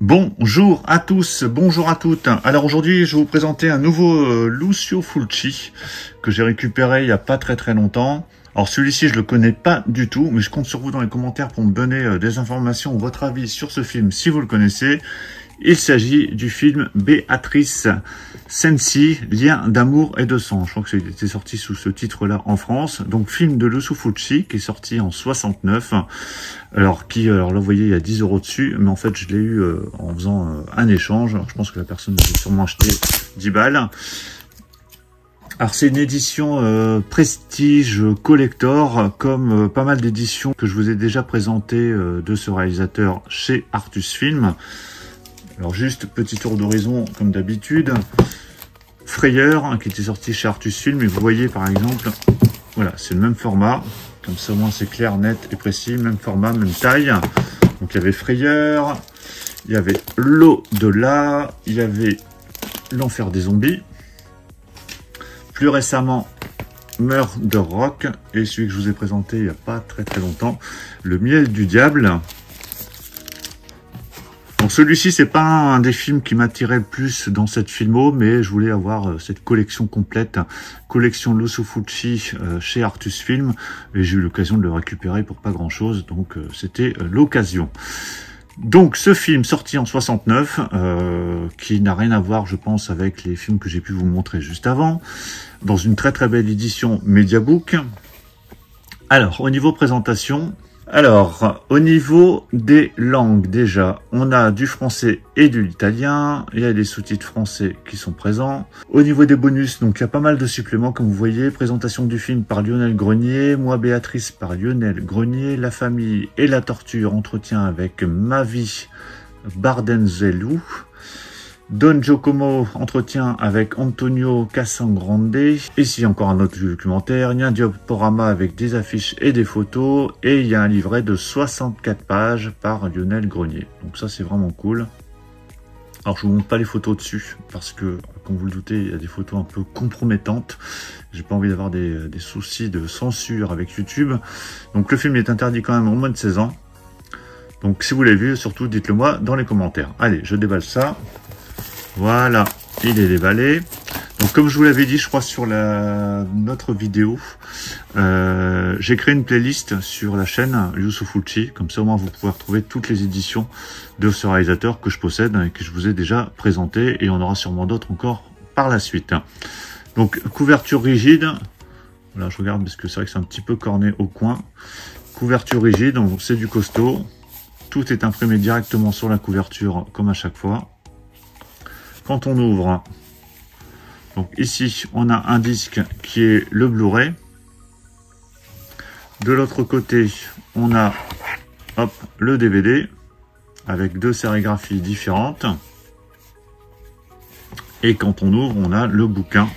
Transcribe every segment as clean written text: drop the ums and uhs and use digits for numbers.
Bonjour à tous, bonjour à toutes. Alors aujourd'hui, je vais vous présenter un nouveau Lucio Fulci que j'ai récupéré il n'y a pas très longtemps. Alors celui-ci, je le connais pas du tout, mais je compte sur vous dans les commentaires pour me donner des informations ou votre avis sur ce film si vous le connaissez. Il s'agit du film Beatrice Cenci, Lien d'amour et de sang. Je crois que c'était sorti sous ce titre-là en France. Donc film de Lucio Fulci qui est sorti en 69. Alors là vous voyez il y a 10 € dessus, mais en fait je l'ai eu en faisant un échange. Alors, je pense que la personne a sûrement acheté 10 balles. Alors c'est une édition prestige collector, comme pas mal d'éditions que je vous ai déjà présentées de ce réalisateur chez Artus Film. Alors juste petit tour d'horizon comme d'habitude. Frayeur hein, qui était sorti chez Artus Film, et vous voyez par exemple, voilà, c'est le même format, comme ça au moins c'est clair, net et précis, même format, même taille. Donc il y avait Frayeur, il y avait L'au-delà, il y avait L'enfer des zombies. Plus récemment, Murder Rock, et celui que je vous ai présenté il n'y a pas très longtemps, Le miel du diable. Donc celui-ci, c'est pas un des films qui m'attirait le plus dans cette filmo, mais je voulais avoir cette collection complète, collection Lucio Fulci chez Artus Film, et j'ai eu l'occasion de le récupérer pour pas grand-chose, donc c'était l'occasion. Donc ce film sorti en 69, qui n'a rien à voir je pense avec les films que j'ai pu vous montrer juste avant, dans une très belle édition Mediabook. Alors au niveau présentation, au niveau des langues déjà, on a du français et de l'italien, il y a des sous-titres français qui sont présents. Au niveau des bonus, donc il y a pas mal de suppléments comme vous voyez, présentation du film par Lionel Grenier, Moi Béatrice par Lionel Grenier, La famille et la torture, entretien avec Mavi Bardenzelou, Don Giacomo, entretien avec Antonio Casagrande. Ici encore un autre documentaire, il y a un diaporama avec des affiches et des photos, et il y a un livret de 64 pages par Lionel Grenier. Donc ça c'est vraiment cool. Alors je vous montre pas les photos dessus, parce que comme vous le doutez, il y a des photos un peu compromettantes. J'ai pas envie d'avoir des soucis de censure avec YouTube. Donc le film est interdit quand même au moins de 16 ans. Donc si vous l'avez vu, surtout dites-le moi dans les commentaires. Allez, je déballe ça. Voilà, il est déballé. Donc comme je vous l'avais dit, je crois sur notre vidéo, j'ai créé une playlist sur la chaîne Lucio Fulci. Comme ça au moins vous pouvez retrouver toutes les éditions de ce réalisateur que je possède et que je vous ai déjà présenté. Et on aura sûrement d'autres encore par la suite. Donc couverture rigide. Voilà, je regarde parce que c'est vrai que c'est un petit peu corné au coin. Couverture rigide, donc c'est du costaud. Tout est imprimé directement sur la couverture comme à chaque fois. Quand on ouvre, donc ici on a un disque qui est le Blu-ray. De l'autre côté on a le DVD avec deux sérigraphies différentes. Et quand on ouvre on a le bouquin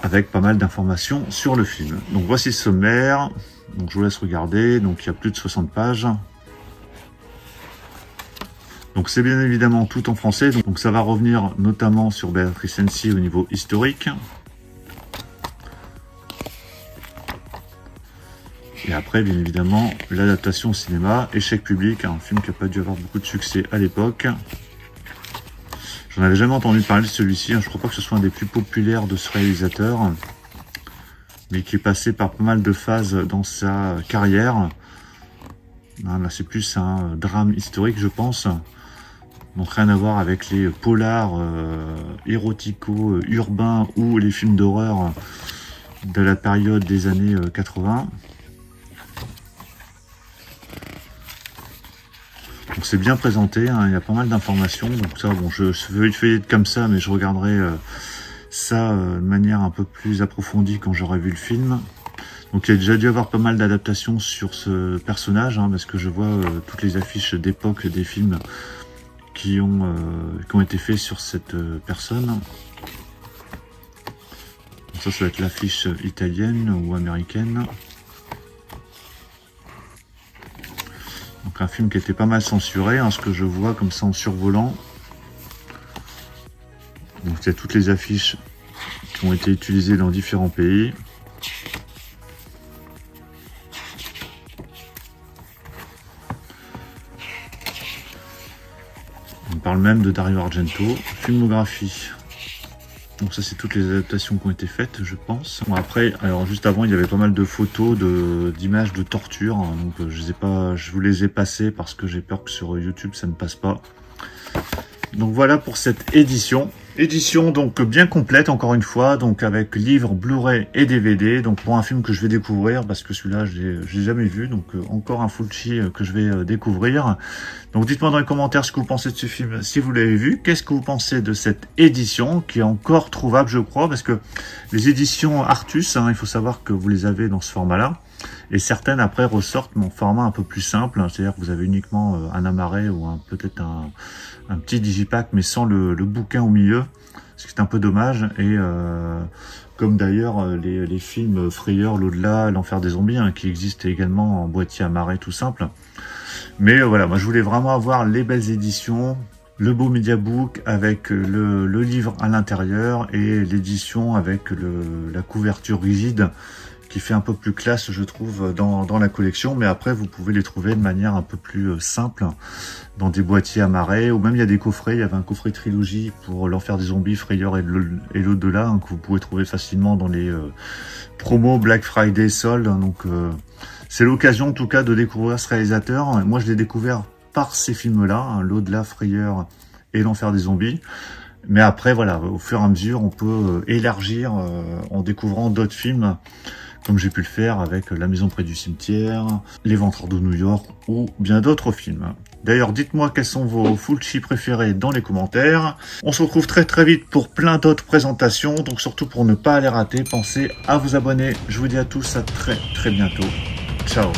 avec pas mal d'informations sur le film. Donc voici le sommaire. Donc je vous laisse regarder. Donc il y a plus de 60 pages. Donc c'est bien évidemment tout en français, donc ça va revenir notamment sur Beatrice Cenci au niveau historique. Et après, bien évidemment, l'adaptation au cinéma, échec public, un film qui n'a pas dû avoir beaucoup de succès à l'époque. J'en avais jamais entendu parler de celui-ci, je crois pas que ce soit un des plus populaires de ce réalisateur, mais qui est passé par pas mal de phases dans sa carrière. Là c'est plus un drame historique je pense. Donc rien à voir avec les polars érotico-urbains ou les films d'horreur de la période des années 80. Donc c'est bien présenté, hein, il y a pas mal d'informations. Donc ça, bon, je vais feuilleter comme ça, mais je regarderai ça de manière un peu plus approfondie quand j'aurai vu le film. Donc il y a déjà dû avoir pas mal d'adaptations sur ce personnage, hein, parce que je vois toutes les affiches d'époque des films qui ont été faits sur cette personne. Donc ça va être l'affiche italienne ou américaine. Donc un film qui était pas mal censuré, hein, ce que je vois comme ça en survolant. Donc il y a toutes les affiches qui ont été utilisées dans différents pays. parle même de Dario Argento. Filmographie. Donc ça, c'est toutes les adaptations qui ont été faites, je pense. Bon, après, alors juste avant, il y avait pas mal de photos d'images de torture. Hein, donc je vous les ai passées parce que j'ai peur que sur YouTube, ça ne passe pas. Donc voilà pour cette édition. Édition donc bien complète, encore une fois, donc avec livre, Blu-ray et DVD. Donc pour un film que je vais découvrir, parce que celui-là, je l'ai jamais vu. Donc encore un Fulci que je vais découvrir. Donc dites-moi dans les commentaires ce que vous pensez de ce film, si vous l'avez vu. Qu'est-ce que vous pensez de cette édition, qui est encore trouvable, je crois, parce que les éditions Artus, hein, il faut savoir que vous les avez dans ce format-là. Et certaines, après, ressortent mon format un peu plus simple. Hein, c'est-à-dire que vous avez uniquement un amarré ou peut-être un petit digipack, mais sans le bouquin au milieu, ce qui est un peu dommage. Et comme d'ailleurs les films Frayeur, l'au-delà, l'enfer des zombies, hein, qui existent également en boîtier amarré tout simple. Mais voilà, moi je voulais vraiment avoir les belles éditions, le beau mediabook avec le livre à l'intérieur et l'édition avec la couverture rigide, qui fait un peu plus classe, je trouve, dans la collection. Mais après, vous pouvez les trouver de manière un peu plus simple, dans des boîtiers amarrés, ou même il y a des coffrets. Il y avait un coffret trilogie pour l'enfer des zombies, Frayeur et l'au-delà, hein, que vous pouvez trouver facilement dans les promos Black Friday, soldes. Donc, c'est l'occasion, en tout cas, de découvrir ce réalisateur. Moi, je l'ai découvert par ces films-là, hein, l'au-delà, Frayeur et l'enfer des zombies. Mais après, voilà, au fur et à mesure, on peut élargir en découvrant d'autres films, comme j'ai pu le faire avec La maison près du cimetière, Les Ventreurs de New York ou bien d'autres films. D'ailleurs, dites-moi quels sont vos Fulci préférés dans les commentaires. On se retrouve très très vite pour plein d'autres présentations, donc surtout pour ne pas les rater, pensez à vous abonner. Je vous dis à tous à très très bientôt. Ciao.